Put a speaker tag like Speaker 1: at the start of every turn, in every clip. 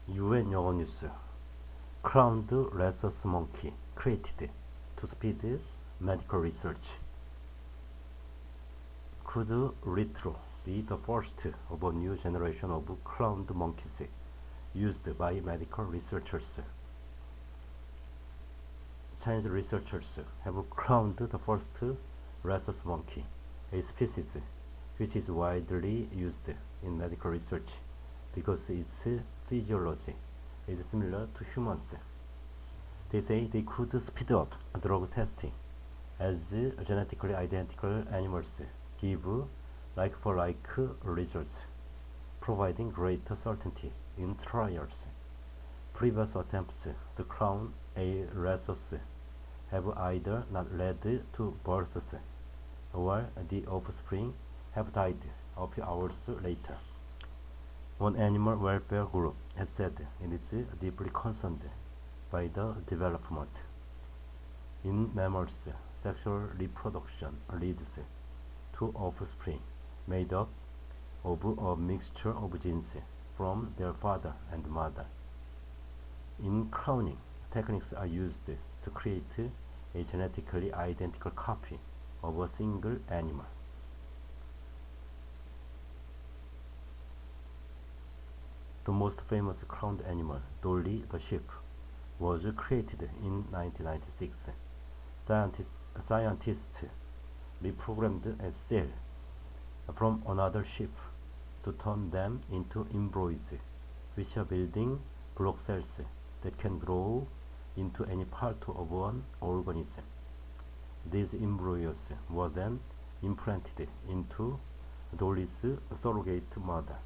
Speaker 1: UN 영어뉴스 crowned rhesus monkey created to speed medical research. Could retro be the first of a new generation of crowned monkeys used by medical researchers? Chinese researchers have crowned the first rhesus monkey, a species which is widely used in medical research because its physiology is similar to humans. They say they could speed up drug testing as genetically identical animals give like-for-like results, providing greater certainty in trials. Previous attempts to crown a rhesus have either not led to births or the offspring have died a few hours later. One animal welfare group has said it is deeply concerned by the development. In mammals, sexual reproduction leads to offspring made up of a mixture of genes from their father and mother. In crowning, techniques are used to create a genetically identical copy of a single animal. The most famous crowned animal, Dolly the sheep, was created in 1996. Scientists reprogrammed a cell from another sheep to turn them into embryos, which are building block cells that can grow into any part of an organism. These embryos were then implanted into Dolly's surrogate mother.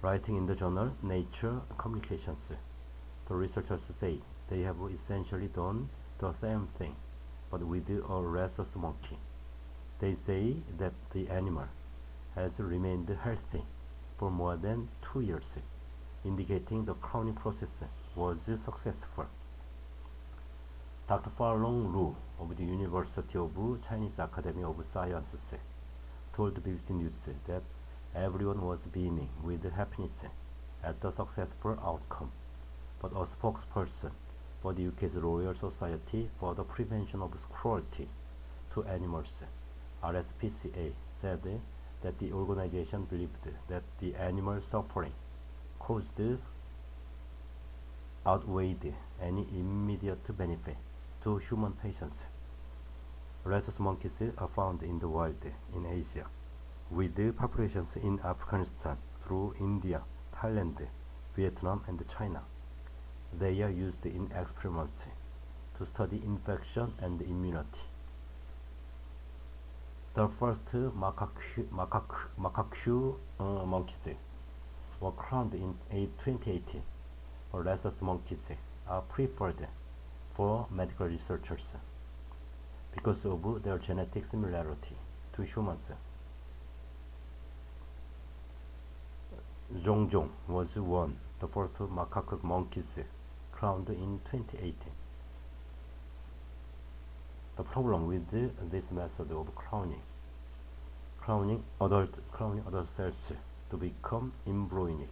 Speaker 1: Writing in the journal Nature Communications, the researchers say they have essentially done the same thing, but with a rhesus monkey. They say that the animal has remained healthy for more than 2 years, indicating the crowning process was successful. Dr. Falong Lu of the University of Chinese Academy of Sciences told BBC News that everyone was beaming with happiness at the successful outcome, but a spokesperson for the UK's Royal Society for the Prevention of Cruelty to Animals, RSPCA, said that the organization believed that the animal suffering caused outweighed any immediate benefit to human patients. Rhesus monkeys are found in the wild in Asia, with populations in Afghanistan through India, Thailand, Vietnam, and China. They are used in experiments to study infection and immunity. The first macaque monkeys were crowned in 2018. Rhesus monkeys are preferred for medical researchers because of their genetic similarity to humans. Zhongzhong was one, the first macaque monkeys crowned in 2018. The problem with this method of crowning adult cells to become embryonic,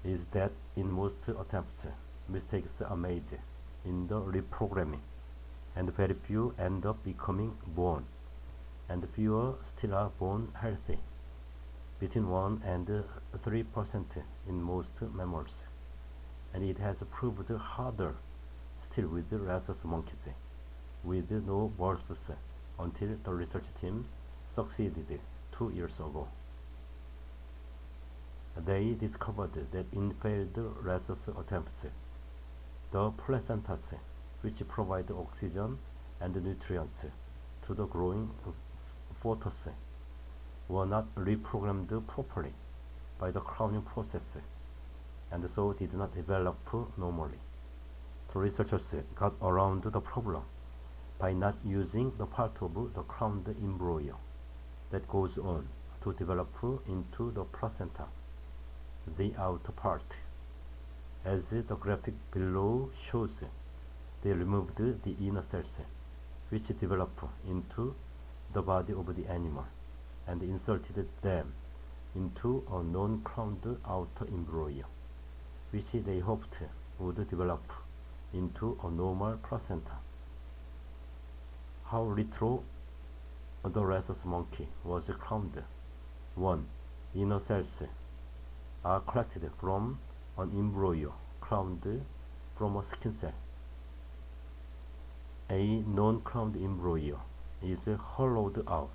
Speaker 1: is that in most attempts, mistakes are made in the reprogramming, and very few end up becoming born, and fewer still are born healthy, between 1 and 3% in most mammals, and it has proved harder still with the rhesus monkeys, with no births until the research team succeeded 2 years ago. They discovered that in failed rhesus attempts, the placentas, which provide oxygen and nutrients to the growing fetus, were not reprogrammed properly by the crowning process, and so did not develop normally. The researchers got around the problem by not using the part of the crowned embryo that goes on to develop into the placenta, the outer part. As the graphic below shows, they removed the inner cells, which develop into the body of the animal, and inserted them into a non-crowned outer embryo. which they hoped would develop into a normal placenta. How retro the rhesus monkey was crowned. 1. Inner cells are collected from an embryo crowned from a skin cell. A non-crowned embryo is hollowed out.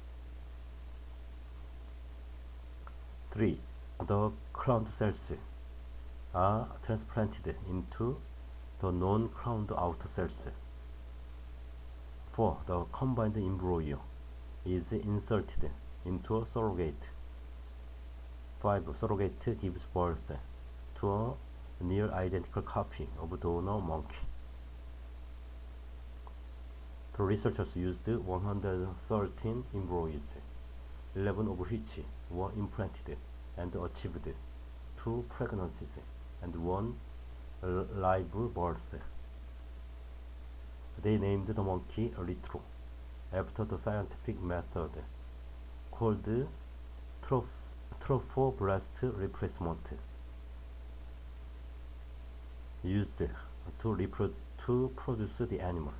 Speaker 1: 3. The crowned cells are transplanted into the non-crowned outer cells. 4. The combined embryo is inserted into a surrogate. 5. Surrogate gives birth to a near identical copy of donor monkey. The researchers used 113 embryos, 11 of which were implanted and achieved 2 pregnancies and 1 live birth. They named the monkey retro after the scientific method called trophobreast replacement used to produce the animal.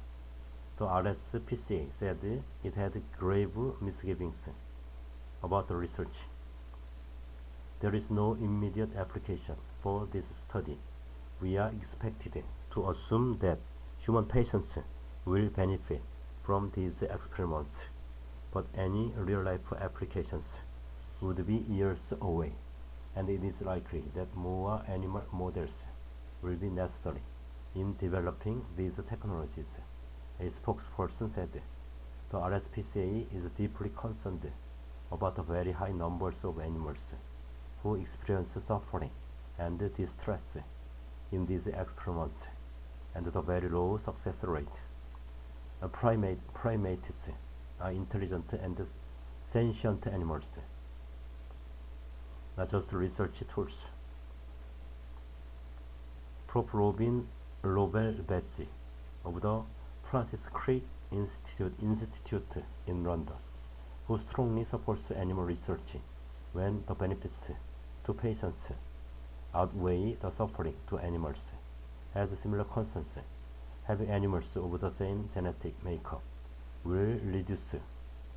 Speaker 1: The RSPCA said it had grave misgivings about the research. There is no immediate application for this study. We are expected to assume that human patients will benefit from these experiments, but any real-life applications would be years away, and it is likely that more animal models will be necessary in developing these technologies. A spokesperson said, the RSPCA is deeply concerned about the very high numbers of animals who experience suffering and distress in these experiments, and the very low success rate. Primates are intelligent and sentient animals, not just research tools. Prof. Robin Lobel-Bessie of the Francis Crick Institute in London, who strongly supports animal research when the benefits to patients outweigh the suffering to animals, has similar concerns. Having animals of the same genetic makeup will reduce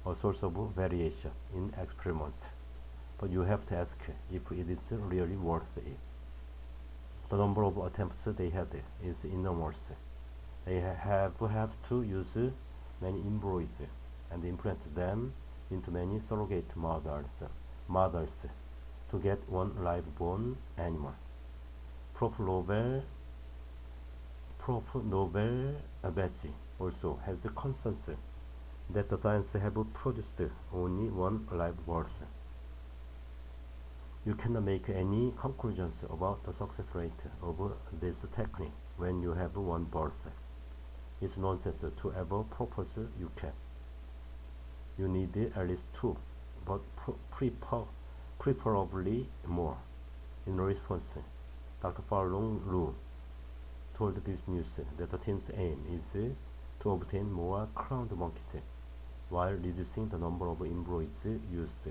Speaker 1: a source of variation in experiments, but you have to ask if it is really worth it. The number of attempts they had is enormous. They have had to use many embryos and implant them into many surrogate models to get one live-born animal. Prof. Lobel-Bessie also has concerns that the science have produced only one live birth. You cannot make any conclusions about the success rate of this technique when you have one birth. It's nonsense to ever propose you can. You need at least 2, but preferably more. In response, Dr. Fallon Lu told BBC News that the team's aim is to obtain more crowned monkeys while reducing the number of embryos used.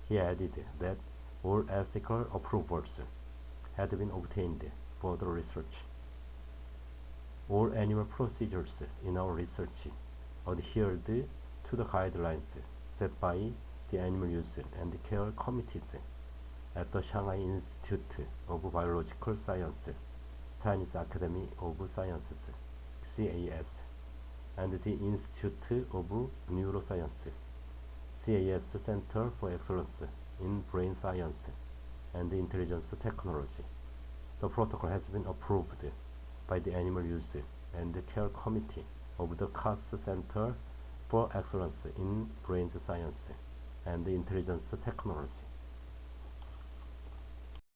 Speaker 1: He added that all ethical approvals had been obtained for the research. All animal procedures in our research adhered to the guidelines set by the Animal Use and Care Committees at the Shanghai Institute of Biological Science, Chinese Academy of Sciences, CAS, and the Institute of Neuroscience, CAS Center for Excellence in Brain Science and Intelligence Technology. The protocol has been approved by the Animal Use and Care Committee of the CAS Center for Excellence in Brain Science and Intelligence Technology.